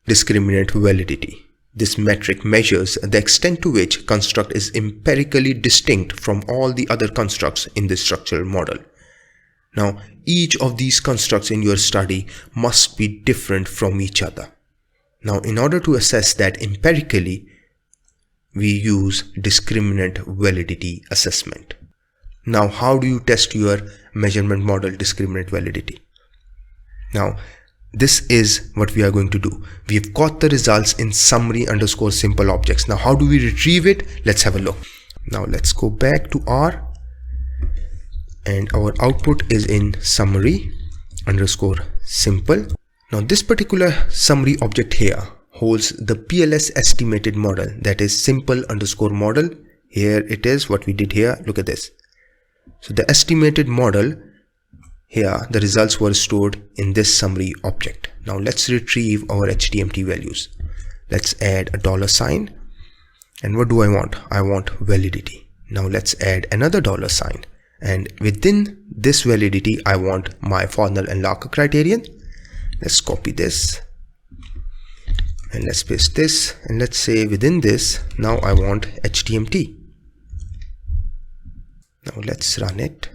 discriminant validity. This metric measures the extent to which a construct is empirically distinct from all the other constructs in the structural model. Now, each of these constructs in your study must be different from each other. Now, in order to assess that empirically, we use discriminant validity assessment. Now, how do you test your measurement model discriminant validity? Now, this is what we are going to do. We've got the results in summary_simple objects. Now, how do we retrieve it? Let's have a look. Now, let's go back to R, and our output is in summary_simple. Now, this particular summary object here holds the PLS estimated model, that is simple_model. Here it is, what we did here. Look at this. So the estimated model here, the results were stored in this summary object. Now let's retrieve our HTMT values. Let's add a $sign. And what do I want? I want validity. Now let's add another $sign. And within this validity, I want my Fornell and Larcker criterion. Let's copy this. And let's paste this. And let's say within this, now I want HTMT. Now let's run it.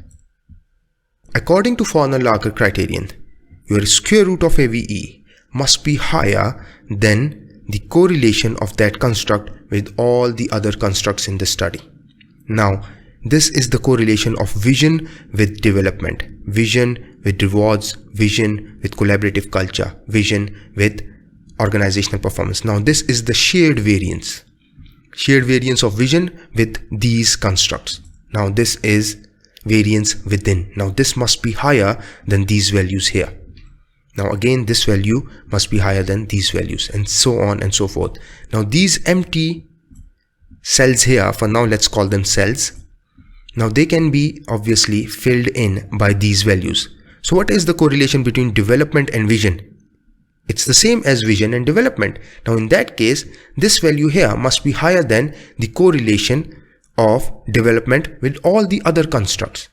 According to Fornell-Larcker criterion, your square root of AVE must be higher than the correlation of that construct with all the other constructs in the study. Now, this is the correlation of vision with development, vision with rewards, vision with collaborative culture, vision with organizational performance. Now, this is the shared variance of vision with these constructs. Now, this is variance within. Now, this must be higher than these values here. Now, again, this value must be higher than these values, and so on and so forth. Now, these empty cells here, for now, let's call them cells. Now, they can be obviously filled in by these values. So, what is the correlation between development and vision? It's the same as vision and development. Now, in that case, this value here must be higher than the correlation of development with all the other constructs.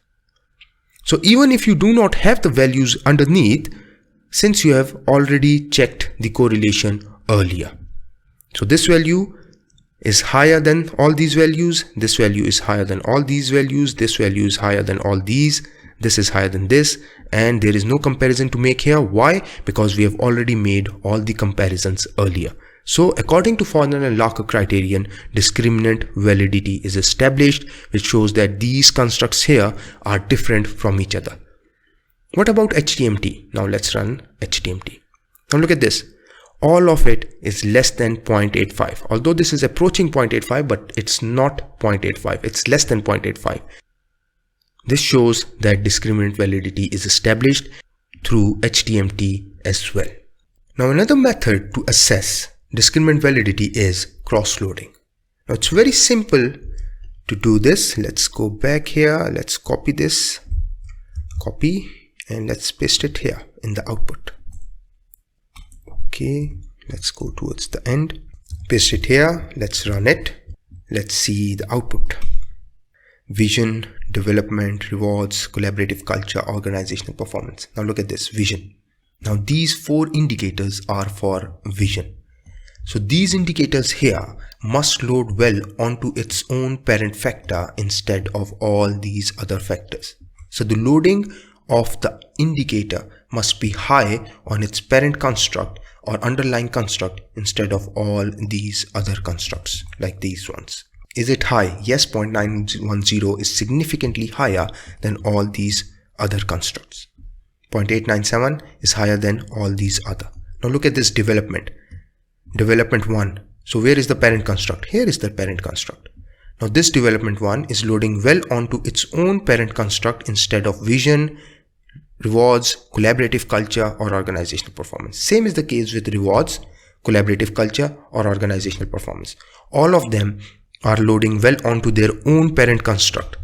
So even if you do not have the values underneath, since you have already checked the correlation earlier. So this value is higher than all these values, this value is higher than all these values, this value is higher than all these, this is higher than this, and there is no comparison to make here. Why? Because we have already made all the comparisons earlier. So according to Fornell and Larcker criterion, discriminant validity is established, which shows that these constructs here are different from each other. What about HTMT? Now let's run HTMT. Now look at this. All of it is less than 0.85. Although this is approaching 0.85, but it's not 0.85. It's less than 0.85. This shows that discriminant validity is established through HTMT as well. Now another method to assess discriminant validity is cross-loading. Now it's very simple to do this. Let's go back here. Let's copy this. Copy. And let's paste it here in the output. Okay. Let's go towards the end. Paste it here. Let's run it. Let's see the output. Vision, development, rewards, collaborative culture, organizational performance. Now look at this. Vision. Now these 4 indicators are for vision. So these indicators here must load well onto its own parent factor instead of all these other factors. So the loading of the indicator must be high on its parent construct or underlying construct instead of all these other constructs like these ones. Is it high? Yes, 0.910 is significantly higher than all these other constructs. 0.897 is higher than all these other. Now look at this development. Development 1. So where is the parent construct? Here is the parent construct. Now this development 1 is loading well onto its own parent construct instead of vision, rewards, collaborative culture, or organizational performance. Same is the case with rewards, collaborative culture, or organizational performance. All of them are loading well onto their own parent construct.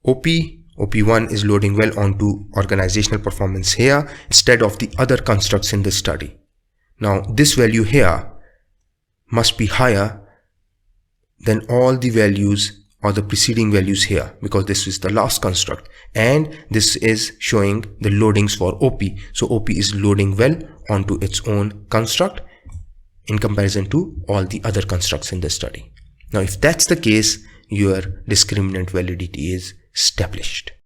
OP1 is loading well onto organizational performance here instead of the other constructs in the study. Now this value here must be higher than all the values or the preceding values here, because this is the last construct and this is showing the loadings for OP. So OP is loading well onto its own construct in comparison to all the other constructs in the study. Now, if that's the case, your discriminant validity is established.